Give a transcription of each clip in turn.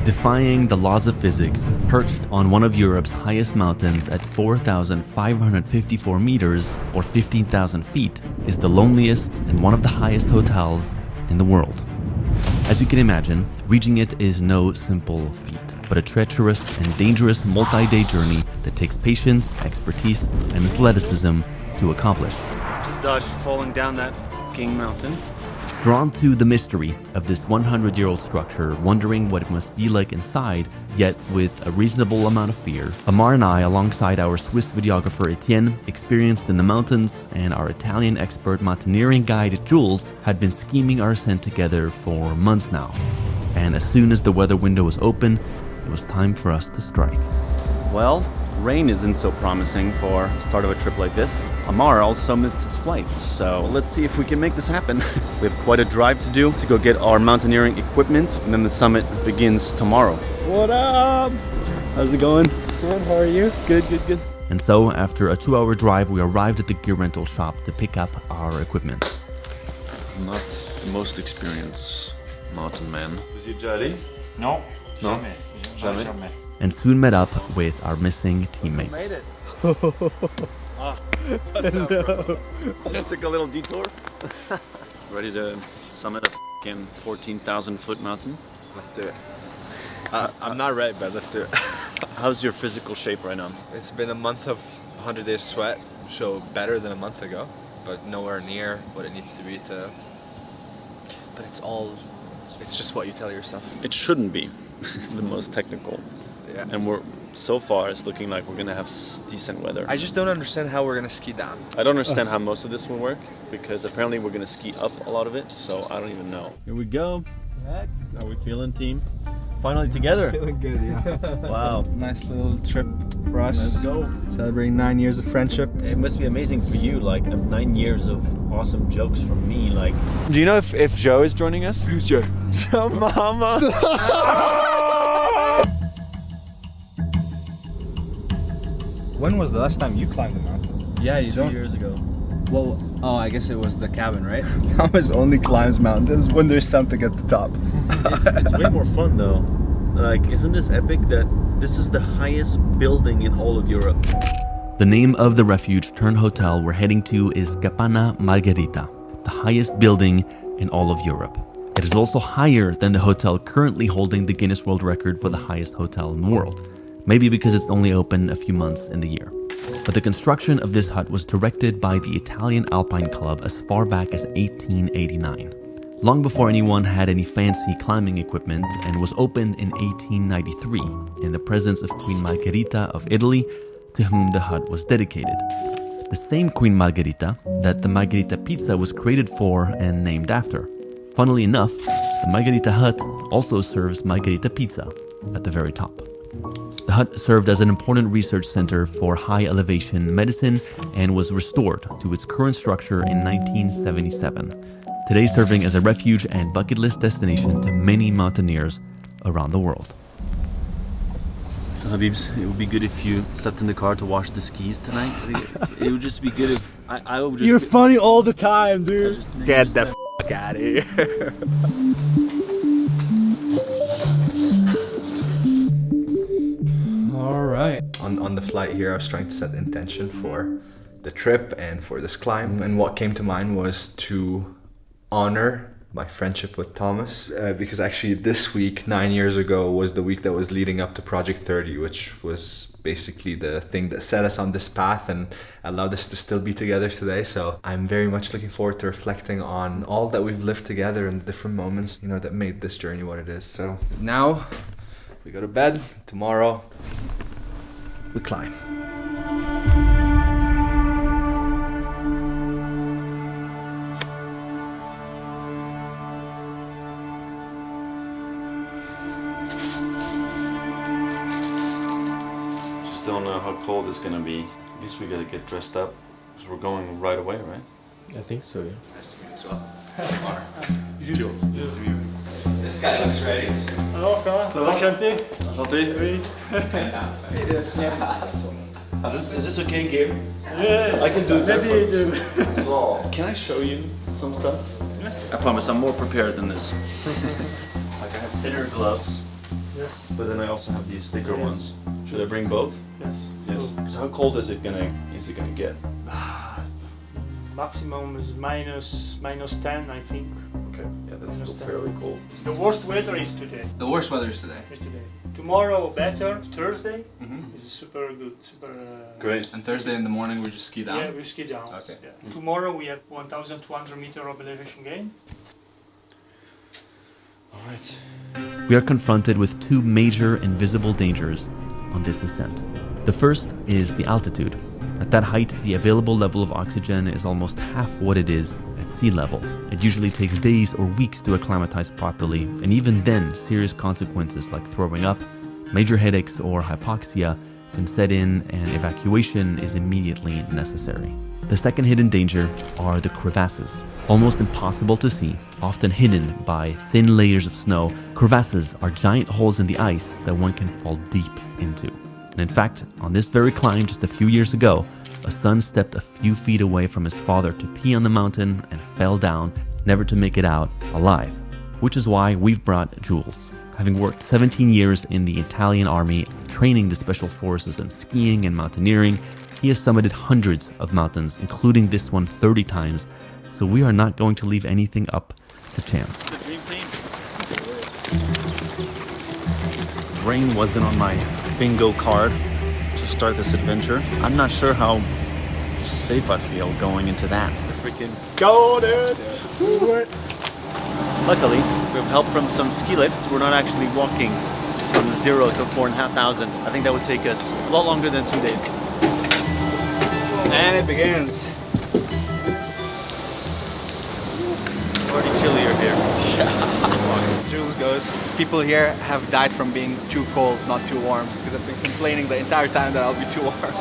Defying the laws of physics, perched on one of Europe's highest mountains at 4,554 meters or 15,000 feet, is the loneliest and one of the highest hotels in the world. As you can imagine, reaching it is no simple feat, but a treacherous and dangerous multi-day journey that takes patience, expertise, and athleticism to accomplish. Just dodged falling down that fucking mountain. Drawn to the mystery of this 100-year-old structure, wondering what it must be like inside, yet with a reasonable amount of fear, Amar and I, alongside our Swiss videographer Etienne, experienced in the mountains, and our Italian expert mountaineering guide Jules, had been scheming our ascent together for months now. And as soon as the weather window was open, it was time for us to strike. Well, rain isn't so promising for the start of a trip like this. Amar also missed his flight, so let's see if we can make this happen. We have quite a drive to do to go get our mountaineering equipment, and then the summit begins tomorrow. What up? How's it going? Good, how are you? Good, good, good. And so, after a 2-hour drive, we arrived at the gear rental shop to pick up our equipment. I'm not the most experienced mountain man. Is you ready? No, No? jamais. Jamais? And soon met up with our missing teammate. Made it. What's up, bro? Just took a little detour. Ready to summit a fucking 14,000 foot mountain? Let's do it. I'm not ready, but let's do it. How's your physical shape right now? It's been a month of 100 days sweat, so better than a month ago, but nowhere near what it needs to be to. But it's just what you tell yourself. It shouldn't be the most technical. Yeah. And so far it's looking like we're gonna have decent weather. I just don't understand how we're gonna ski down. I don't understand how most of this will work, because apparently we're gonna ski up a lot of it, so I don't even know. Here we go. How we feeling, team? Finally together. Feeling good, yeah. Wow. Nice little trip for us. Let's go. Celebrating 9 years of friendship. It must be amazing for you, like 9 years of awesome jokes from me. Like, Do you know if Joe is joining us? Who's Joe? Joe Mama! When was the last time you climbed the mountain? Yeah, you 2 years ago. Well, oh, I guess it was the cabin, right? Thomas only climbs mountains when there's something at the top. It's way more fun though. Like, isn't this epic that this is the highest building in all of Europe? The name of the refuge turned hotel we're heading to is Capanna Margherita, the highest building in all of Europe. It is also higher than the hotel currently holding the Guinness World Record for the highest hotel in the world. Maybe because it's only open a few months in the year. But the construction of this hut was directed by the Italian Alpine Club as far back as 1889, long before anyone had any fancy climbing equipment, and was opened in 1893 in the presence of Queen Margherita of Italy, to whom the hut was dedicated. The same Queen Margherita that the Margherita pizza was created for and named after. Funnily enough, the Margherita hut also serves Margherita pizza at the very top. The hut served as an important research center for high elevation medicine and was restored to its current structure in 1977, today serving as a refuge and bucket list destination to many mountaineers around the world. So Habibs, it would be good if you stepped in the car to wash the skis tonight. It would just be good if I would just. You're funny all the time, dude. Get the fuck out of here. Alright. On the flight here, I was trying to set the intention for the trip and for this climb, and what came to mind was to honor my friendship with Thomas, because actually this week, 9 years ago, was the week that was leading up to Project 30, which was basically the thing that set us on this path and allowed us to still be together today. So I'm very much looking forward to reflecting on all that we've lived together and the different moments, you know, that made this journey what it is. So now we go to bed. Tomorrow we climb. Don't know how cold it's gonna be. I guess we gotta get dressed up because we're going right away, right? I think so, yeah. Nice to meet you as well. Jules. Nice to meet you. This guy looks ready. Alors, ça va? Ça va, Chanté? Enchanté. Oui. Is this okay, Gabe? Yeah. I can do it. Maybe Can I show you some stuff? I promise I'm more prepared than this. Like I have thinner gloves. Yes. But then I also have these thicker ones. Should I bring both? Yes. Yes. So how cold is it gonna get? Maximum is minus 10, I think. Okay. Yeah, that's still Understand. fairly cold. The worst weather is today. The worst weather is today. Tomorrow better. Thursday Mm-hmm. is super good. Super. Great. And Thursday in the morning we just ski down. Yeah, we ski down. Okay. Yeah. Tomorrow we have 1,200 meter of elevation gain. All right. We are confronted with two major invisible dangers on this ascent. The first is the altitude. At that height, the available level of oxygen is almost half what it is at sea level. It usually takes days or weeks to acclimatize properly, and even then, serious consequences like throwing up, major headaches, or hypoxia can set in, and evacuation is immediately necessary. The second hidden danger are the crevasses. Almost impossible to see, often hidden by thin layers of snow, crevasses are giant holes in the ice that one can fall deep into. And in fact, on this very climb just a few years ago, a son stepped a few feet away from his father to pee on the mountain and fell down, never to make it out alive. Which is why we've brought Jules. Having worked 17 years in the Italian army, training the special forces in skiing and mountaineering, he has summited hundreds of mountains, including this one 30 times, so we are not going to leave anything up to chance. The dream team. Rain wasn't on my bingo card to start this adventure. I'm not sure how safe I feel going into that. Freaking Go, dude! luckily, we have help from some ski lifts. We're not actually walking from 0 to 4,500. I think that would take us a lot longer than 2 days. And it begins. It's already chillier here. Jules goes, people here have died from being too cold, not too warm, because I've been complaining the entire time that I'll be too warm.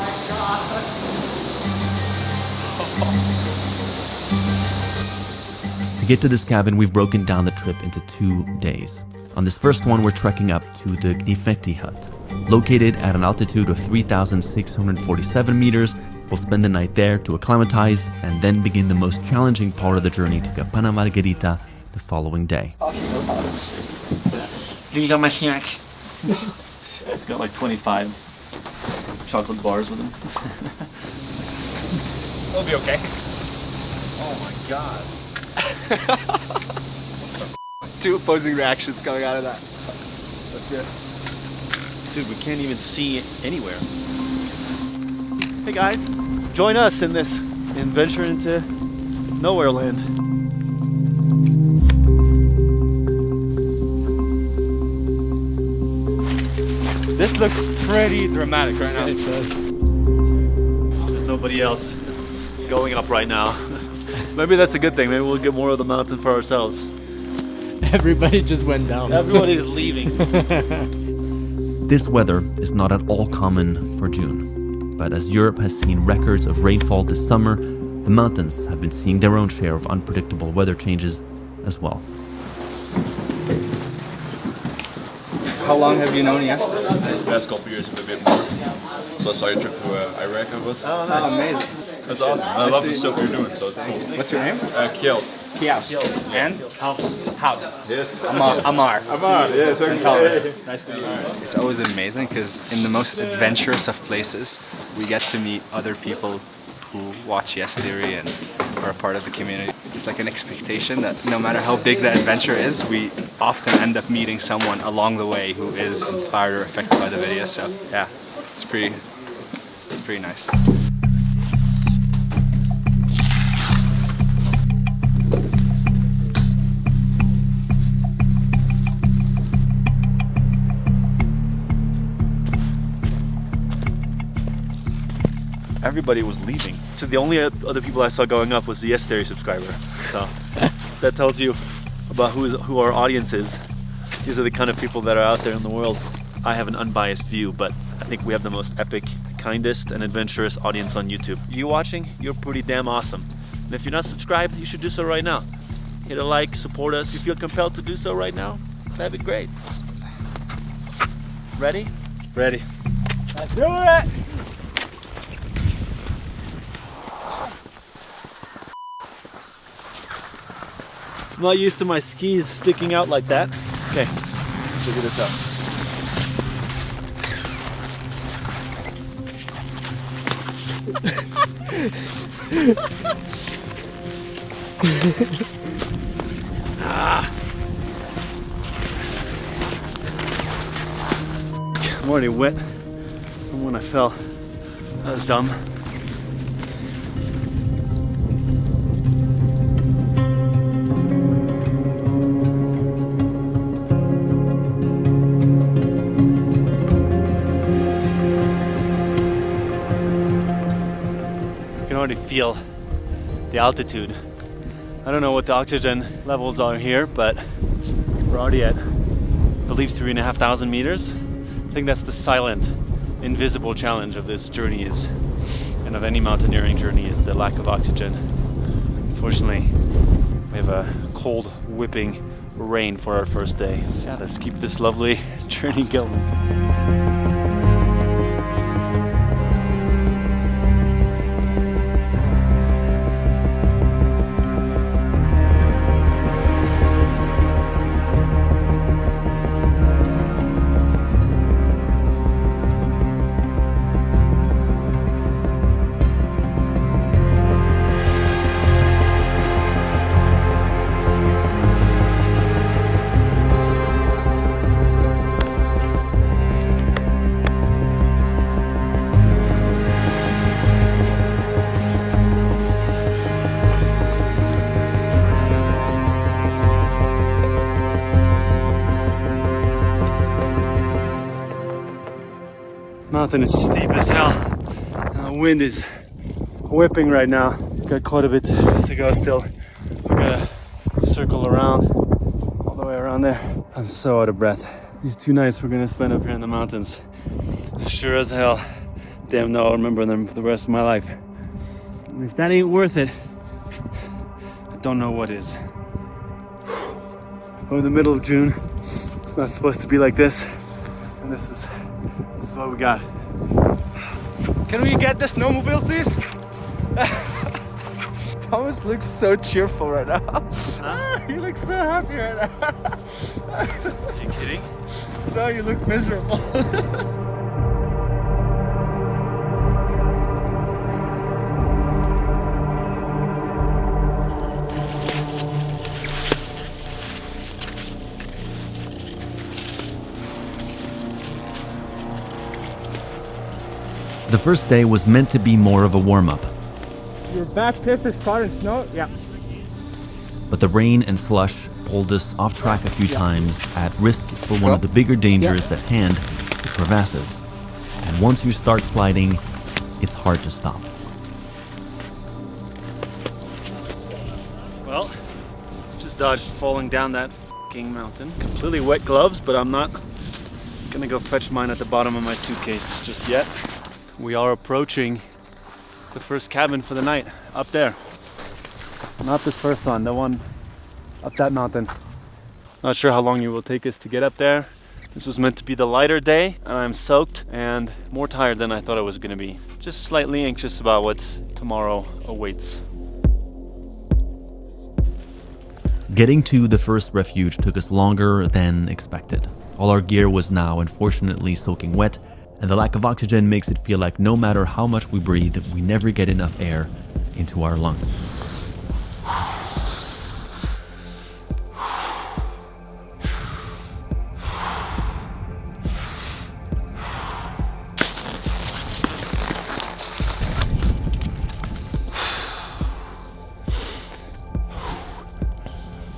To get to this cabin, we've broken down the trip into 2 days. On this first one, we're trekking up to the deafening hut. Located at an altitude of 3,647 meters, we'll spend the night there to acclimatize and then begin the most challenging part of the journey to Campana Margherita the following day. These are my snacks. It's got like 25 chocolate bars with them. It'll be okay. Oh my god. Two opposing reactions coming out of that. Let's do it. Dude, we can't even see anywhere. Hey guys, join us in this adventure into nowhere land. This looks pretty dramatic right now. There's nobody else going up right now. Maybe that's a good thing. Maybe we'll get more of the mountain for ourselves. Everybody just went down. Everybody is leaving. This weather is not at all common for June, but as Europe has seen records of rainfall this summer, the mountains have been seeing their own share of unpredictable weather changes as well. How long have you known Yes? The last couple of years, a bit more. So I saw your trip to Iraq, I was. Oh, amazing. That's awesome. I love the stuff you're doing, so it's cool. What's your name? Kjeld. Kiaus. And? House. Yes. Amar. Amar, yes, okay. Nice to meet you. It's always amazing because in the most adventurous of places, we get to meet other people who watch Yes Theory and are a part of the community. It's like an expectation that no matter how big the adventure is, we often end up meeting someone along the way who is inspired or affected by the video. So yeah, it's pretty nice. Everybody was leaving. So the only other people I saw going up was the Yes Theory subscriber. So that tells you about who our audience is. These are the kind of people that are out there in the world. I have an unbiased view, but I think we have the most epic, kindest, and adventurous audience on YouTube. You watching? You're pretty damn awesome. And if you're not subscribed, you should do so right now. Hit a like, support us. If you feel compelled to do so right now, that'd be great. Ready? Ready. Let's do it! I'm not used to my skis sticking out like that. Okay, figure this out. I'm already wet from when I fell. That was dumb. You can already feel the altitude. I don't know what the oxygen levels are here, but we're already at, I believe, 3,500 meters. I think that's the silent, invisible challenge of this journey is, and of any mountaineering journey, is the lack of oxygen. Unfortunately, we have a cold, whipping rain for our first day. So yeah, let's keep this lovely journey going. Mountain is steep as hell. The wind is whipping right now. Got quite a bit to go still. We gotta circle around, all the way around there. I'm so out of breath. These 2 nights we're gonna spend up here in the mountains, sure as hell, damn no, I'll remember them for the rest of my life. And if that ain't worth it, I don't know what is. We're in the middle of June. It's not supposed to be like this, and this is what we got. Can we get the snowmobile, please? Thomas looks so cheerful right now. Huh? He looks so happy right now. Are you kidding? No, you look miserable. The first day was meant to be more of a warm-up, Your back tip is caught in snow? Yeah. but the rain and slush pulled us off track a few times, at risk for one of the bigger dangers at hand, the crevasses. And once you start sliding, it's hard to stop. Well, just dodged falling down that f***ing mountain. Completely wet gloves, but I'm not gonna go fetch mine at the bottom of my suitcase just yet. We are approaching the first cabin for the night, up there. Not this first one, the one up that mountain. Not sure how long it will take us to get up there. This was meant to be the lighter day, and I'm soaked and more tired than I thought I was gonna be. Just slightly anxious about what tomorrow awaits. Getting to the first refuge took us longer than expected. All our gear was now unfortunately soaking wet, and the lack of oxygen makes it feel like no matter how much we breathe, we never get enough air into our lungs.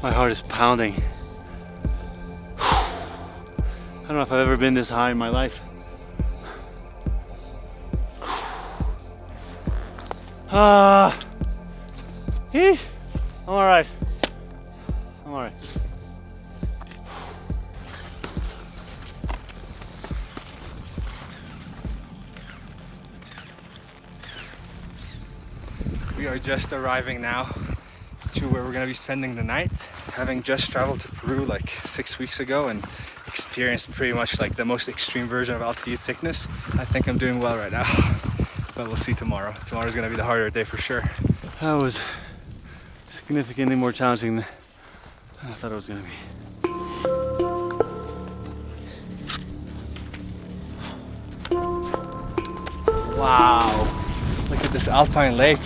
My heart is pounding. I don't know if I've ever been this high in my life. I'm alright. I'm alright. We are just arriving now to where we're gonna be spending the night. Having just traveled to Peru like 6 weeks ago and experienced pretty much like the most extreme version of altitude sickness, I think I'm doing well right now. But we'll see tomorrow. Tomorrow's gonna be the harder day for sure. That was significantly more challenging than I thought it was gonna be. Wow. Like this alpine lake.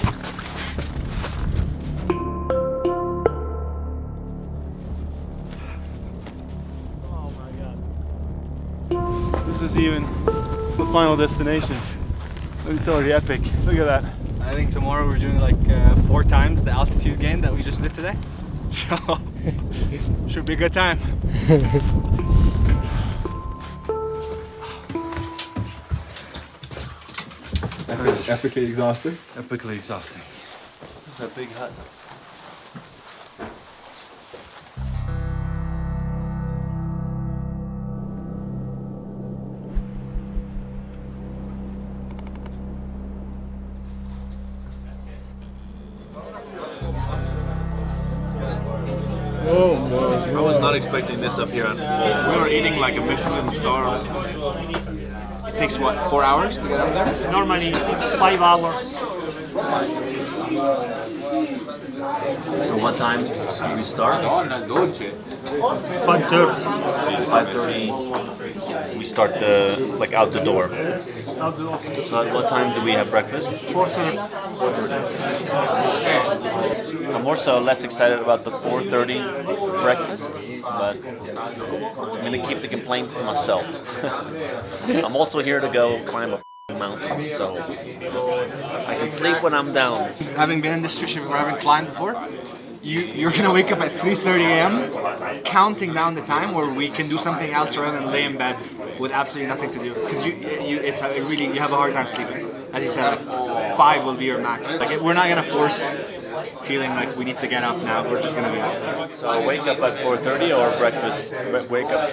Oh my god. This is even the final destination. It's already epic. Look at that. I think tomorrow we're doing like 4 times the altitude gain that we just did today. So, should be a good time. Epically exhausting. Epically exhausting. This is a big hut. I was not expecting this up here. We were eating like a Michelin star. It takes what, 4 hours to get up there? Normally 5 hours. So what time do we start? 5:30. 5:30. We start like out the door. So at what time do we have breakfast? 4:30. I'm more so less excited about the 4:30 breakfast, but I'm gonna keep the complaints to myself. I'm also here to go climb a mountain, so I can sleep when I'm down. Having been in this tradition where I haven't climbed before, you're gonna wake up at 3:30 a.m. counting down the time where we can do something else rather than lay in bed with absolutely nothing to do. Because you have a hard time sleeping. As you said, like 5 will be your max. Like we're not gonna force feeling like we need to get up now. We're just gonna be up. So I wake up at 4:30 or breakfast? Wake up.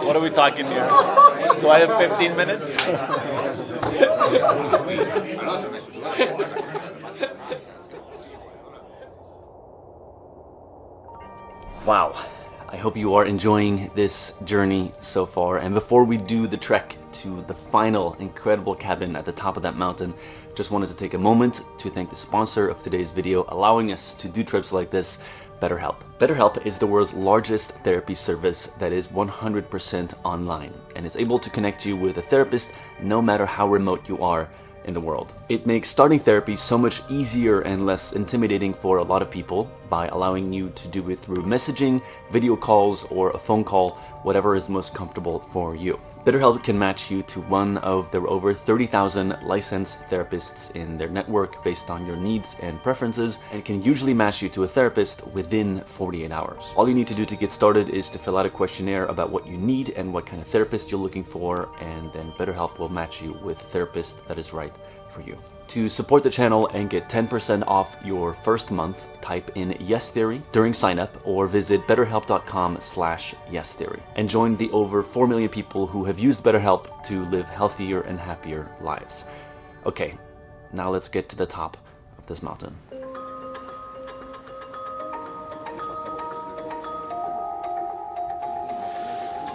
What are we talking here? Do I have 15 minutes? Wow. I hope you are enjoying this journey so far. And before we do the trek to the final incredible cabin at the top of that mountain, just wanted to take a moment to thank the sponsor of today's video, allowing us to do trips like this, BetterHelp. BetterHelp is the world's largest therapy service that is 100% online and is able to connect you with a therapist no matter how remote you are in the world. It makes starting therapy so much easier and less intimidating for a lot of people by allowing you to do it through messaging, video calls, or a phone call, whatever is most comfortable for you. BetterHelp can match you to one of their over 30,000 licensed therapists in their network based on your needs and preferences, and can usually match you to a therapist within 48 hours. All you need to do to get started is to fill out a questionnaire about what you need and what kind of therapist you're looking for, and then BetterHelp will match you with a therapist that is right for you. To support the channel and get 10% off your first month, type in Yes Theory during sign up or visit betterhelp.com/yestheory and join the over 4 million people who have used BetterHelp to live healthier and happier lives. Okay, now let's get to the top of this mountain.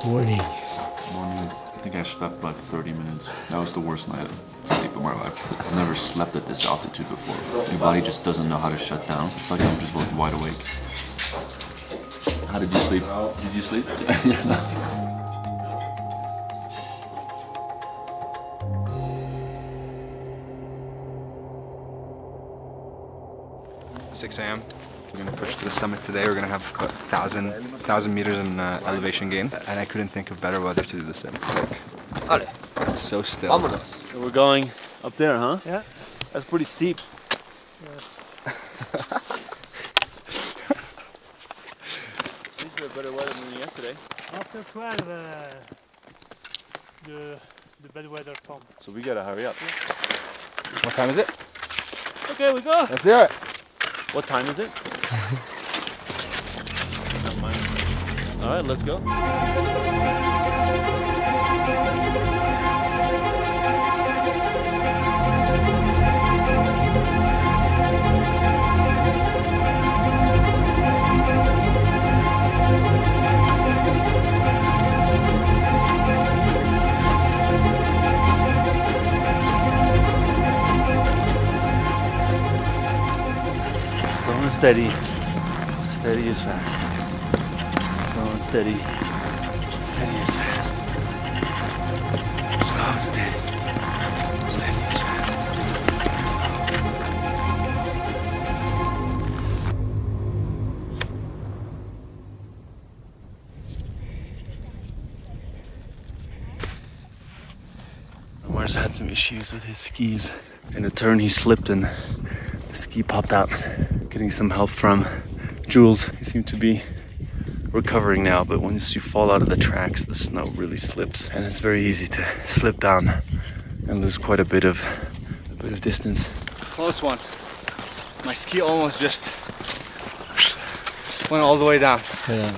Morning. Morning. I think I slept like 30 minutes. That was the worst night of sleep of my life. I've never slept at this altitude before. Your body just doesn't know how to shut down. It's like I'm just wide awake. How did you sleep? Did you sleep? 6 a.m. We're gonna push to the summit today. We're gonna have 1,000 meters in elevation gain, and I couldn't think of better weather to do this in. Like, it's so still. So we're going up there, huh? Yeah. That's pretty steep. These were better weather than yesterday. After 12, the bad weather comes. So we gotta hurry up. What time is it? Okay, we go. Let's do it. What time is it? All right, let's go. Slow and steady. Steady is fast. Slow and steady. Steady is fast. Slow and steady. Connor's had some issues with his skis. In a turn he slipped and the ski popped out. Getting some help from Jules. He seemed to be recovering now, but once you fall out of the tracks, the snow really slips and it's very easy to slip down and lose quite a bit of distance. Close one. My ski almost just went all the way down. Yeah.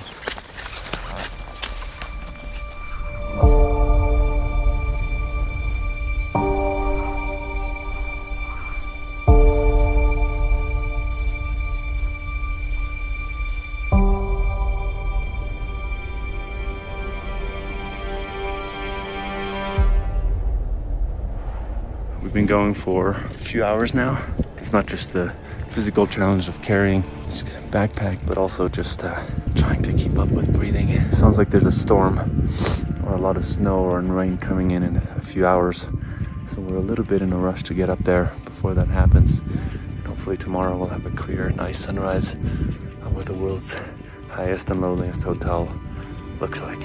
We've been going for a few hours now. It's not just the physical challenge of carrying this backpack, but also just trying to keep up with breathing. It sounds like there's a storm or a lot of snow or rain coming in a few hours. So we're a little bit in a rush to get up there before that happens. And hopefully tomorrow we'll have a clear, nice sunrise on what the world's highest and loneliest hotel looks like.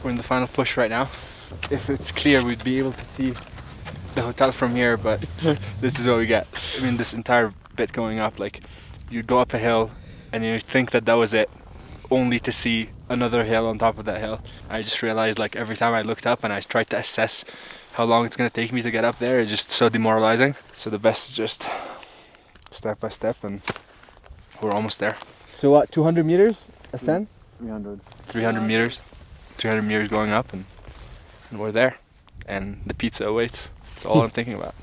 We're in the final push right now. If it's clear, we'd be able to see the hotel from here, but this is what we get. I mean, this entire bit going up, like, you'd go up a hill and you'd think that that was it, only to see another hill on top of that hill. I just realized, like, every time I looked up and I tried to assess how long it's gonna take me to get up there, it's just so demoralizing. So the best is just step by step, and we're almost there. So what, 200 meters ascent? 300. 300 meters. 300 meters going up, and we're there. And the pizza awaits. That's all I'm thinking about.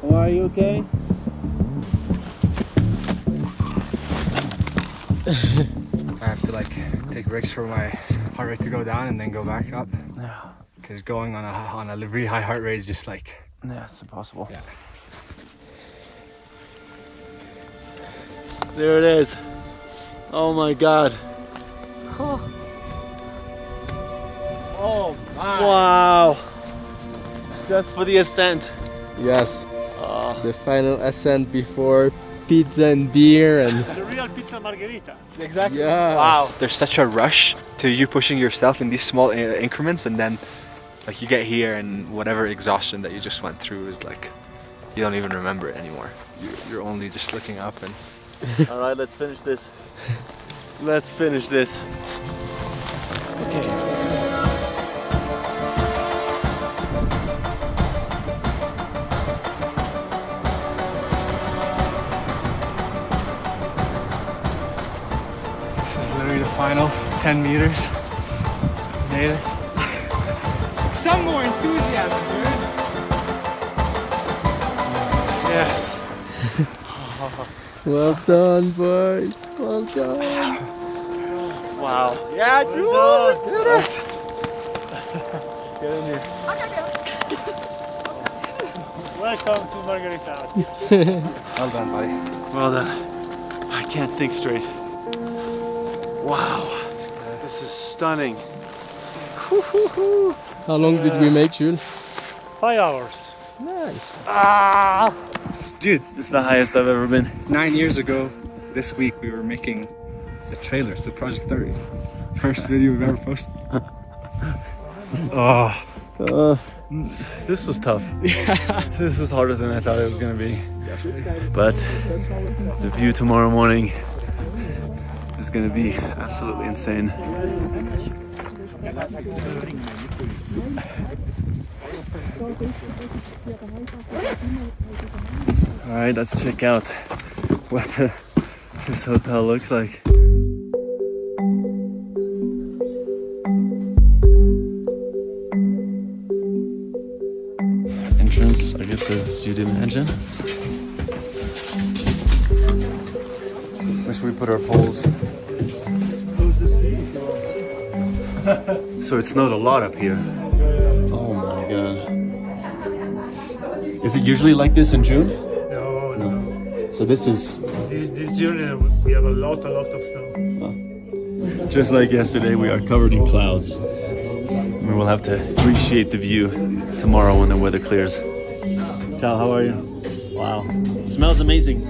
Are you okay? I have to like take breaks for my heart rate to go down and then go back up. Yeah. Because going on a really high heart rate is just like... Yeah, it's impossible. Yeah. There it is. Oh my god. Oh my. Wow. Just for the ascent. Yes. The final ascent before pizza and beer and... The real pizza margherita. Exactly. Yeah. Wow. There's such a rush to you pushing yourself in these small increments, and then like you get here and whatever exhaustion that you just went through is like, you don't even remember it anymore. You're only just looking up and... All right, let's finish this. Let's finish this. Okay. This is literally the final 10 meters. Made it. Some more enthusiasm, dude. Yes. Well done, boys. Well done. Wow. Yeah, dude. Did it. Get in here. Welcome to Margherita. Well done, buddy. Well done. I can't think straight. Wow. This is stunning. How long did we make, Jules? 5 hours. Nice. Ah! Dude, this is the highest I've ever been. 9 years ago, this week, we were making the trailer to Project 30. First video we've ever posted. Oh. This was tough. This was harder than I thought it was gonna be. But the view tomorrow morning is gonna be absolutely insane. All right, let's check out what this hotel looks like. Entrance, I guess there's a studio mansion. Where should we put our poles? So it snowed a lot up here. Oh my god. Is it usually like this in June? No. So this is This journey we have a lot of snow. just like yesterday, we are covered in clouds. We will have to appreciate the view tomorrow when the weather clears. Ciao, how are you? Wow. Smells amazing.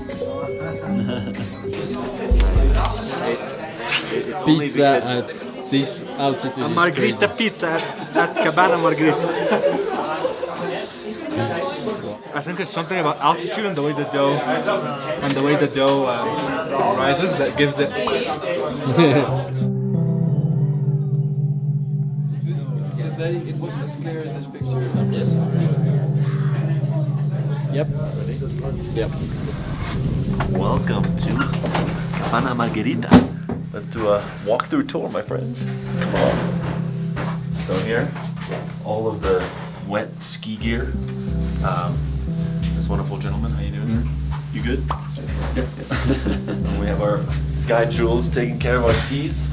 Pizza at this altitude. A margherita pizza at Cabana Margherita. I think it's something about altitude and the way the dough rises that gives it. It wasn't as clear as this picture. Yep. Yep. Welcome to Cabana Margherita. Let's do a walkthrough tour, my friends. Come on. So here, all of the wet ski gear. This wonderful gentleman, how you doing? You good? And we have our guy Jules taking care of our skis.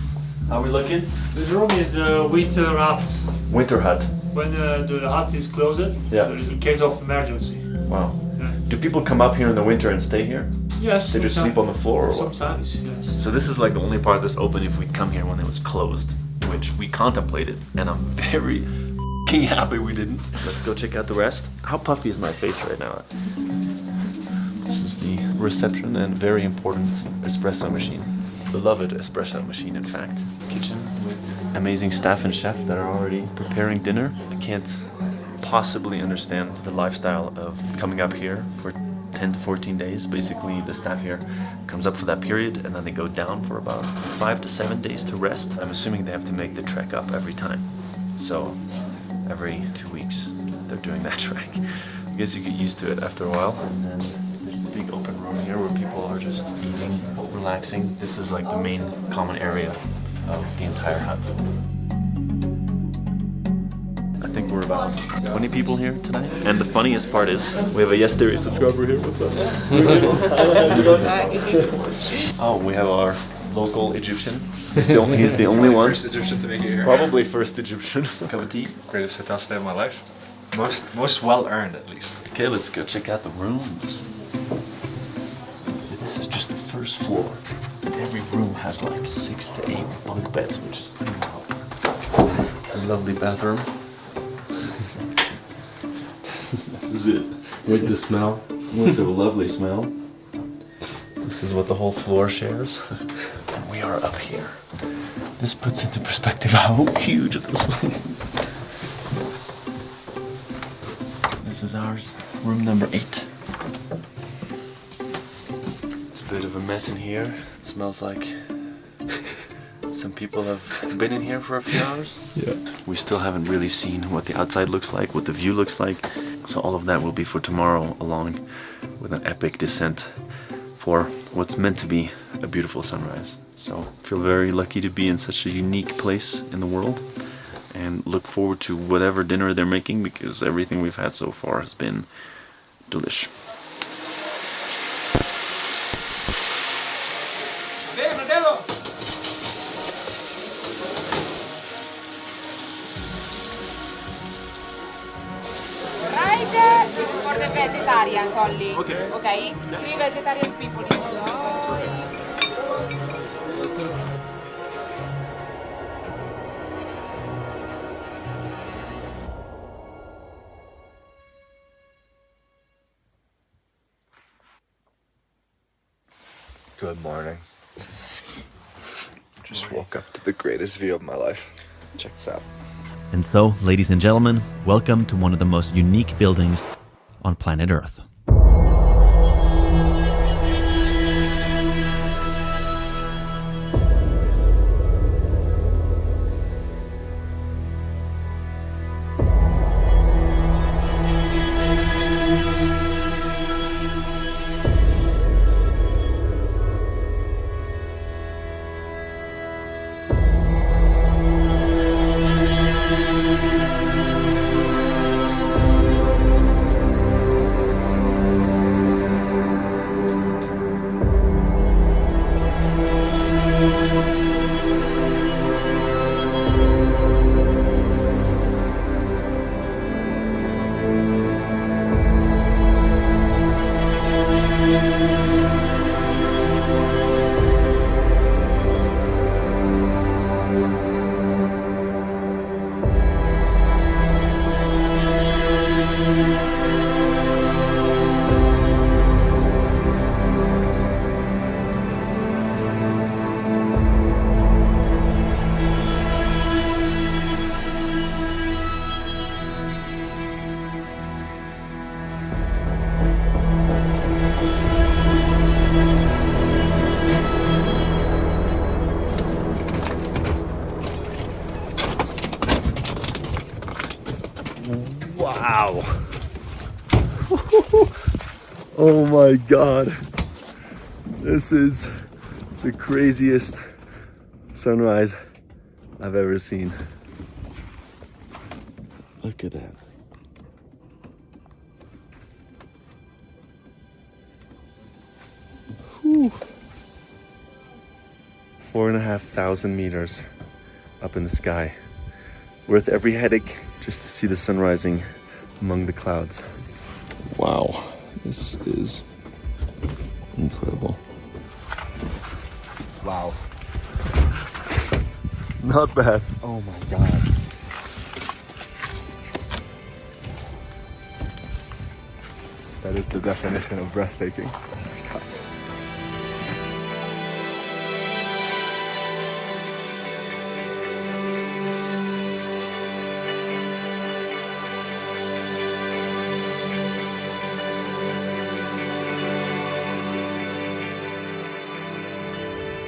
How are we looking? This room is the winter hut. Winter hut. When the hut is closed, there's in case of emergency. Wow. Yeah. Do people come up here in the winter and stay here? Yes. They just sleep on the floor or what? Sometimes, yes. So this is like the only part that's open if we'd come here when it was closed, which we contemplated, and I'm very f***ing happy we didn't. Let's go check out the rest. How puffy is my face right now? This is the reception and very important espresso machine. Beloved espresso machine, in fact. Kitchen with amazing staff and chef that are already preparing dinner. I can't possibly understand the lifestyle of coming up here for 10 to 14 days. Basically, the staff here comes up for that period and then they go down for about 5 to 7 days to rest. I'm assuming they have to make the trek up every time. So every 2 weeks they're doing that trek. I guess you get used to it after a while. And then there's a big open room here where people are just eating, relaxing. This is like the main common area of the entire hut. I think we're about 20 people here tonight. And the funniest part is, we have a Yes Theory subscriber here. What's up? Oh, we have our local Egyptian. He's the only one. First Egyptian to make it here. Probably first Egyptian. Cup of tea. Greatest hotel stay of my life. Most well earned, at least. Okay, let's go check out the rooms. This is just the first floor. Every room has like 6 to 8 bunk beds, which is pretty wild. A lovely bathroom. This is it. With the smell. With the lovely smell. This is what the whole floor shares. And we are up here. This puts into perspective how huge this place is. This is ours, room number 8. It's a bit of a mess in here. It smells like some people have been in here for a few hours. Yeah. We still haven't really seen what the outside looks like, what the view looks like. So all of that will be for tomorrow, along with an epic descent for what's meant to be a beautiful sunrise. So I feel very lucky to be in such a unique place in the world, and look forward to whatever dinner they're making, because everything we've had so far has been delish. Rice is for the vegetarians only. Okay. 3 vegetarian people. Good morning. Just woke up to the greatest view of my life. Check this out. And so, ladies and gentlemen, welcome to one of the most unique buildings on planet Earth. Wow. Oh my God. This is the craziest sunrise I've ever seen. Look at that. Whew. 4,500 meters up in the sky. Worth every headache just to see the sun rising among the clouds. Wow, this is incredible. Wow. Not bad. Oh my God. That is the definition of breathtaking. Oh my God.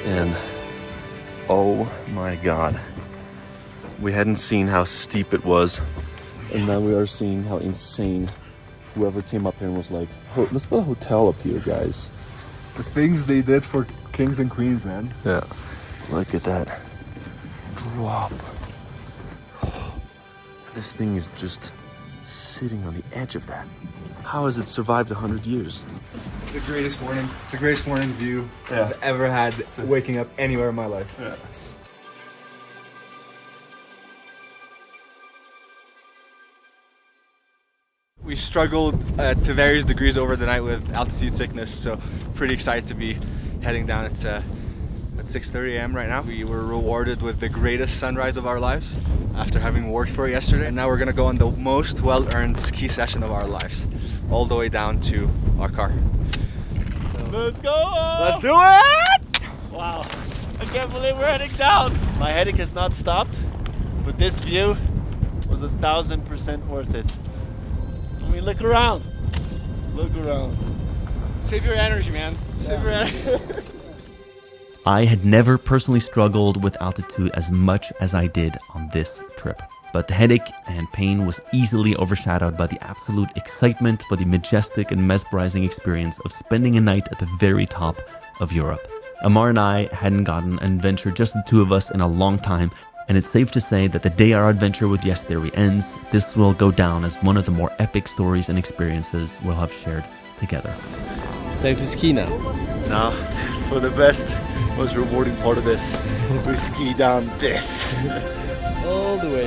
And oh my God, we hadn't seen how steep it was, and now we are seeing how insane whoever came up here and was like, let's put a hotel up here, guys. The things they did for kings and queens, man. Yeah, look at that drop. This thing is just sitting on the edge of that. How has it survived 100 years? It's the greatest morning. It's the greatest morning view I've ever had waking up anywhere in my life. Yeah. We struggled to various degrees over the night with altitude sickness, so pretty excited to be heading down. It's at 6:30 a.m. right now. We were rewarded with the greatest sunrise of our lives after having worked for it yesterday, and now we're gonna go on the most well-earned ski session of our lives, all the way down to our car. So, Let's go! let's do it! Wow, I can't believe we're heading down. My headache has not stopped, but this view was 1,000% worth it. I mean, look around. Look around. Save your energy, man. Save your energy. I had never personally struggled with altitude as much as I did on this trip. But the headache and pain was easily overshadowed by the absolute excitement for the majestic and mesmerizing experience of spending a night at the very top of Europe. Amar and I hadn't gotten an adventure, just the two of us, in a long time, and it's safe to say that the day our adventure with Yes Theory ends, this will go down as one of the more epic stories and experiences we'll have shared together. Time to ski now. Now, for the best, most rewarding part of this, we ski down this. All the way.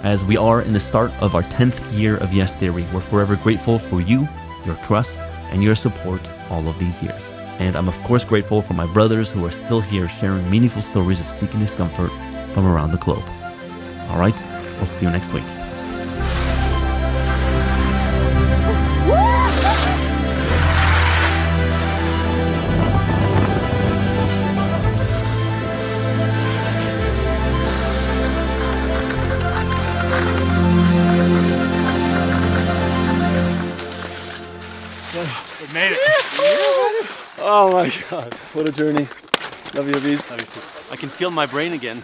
As we are in the start of our 10th year of Yes Theory, we're forever grateful for you, your trust, and your support all of these years. And I'm of course grateful for my brothers who are still here sharing meaningful stories of seeking discomfort from around the globe. All right, we'll see you next week. We made it. Oh my god, what a journey. Love you, Aviz. Love you too. I can feel my brain again.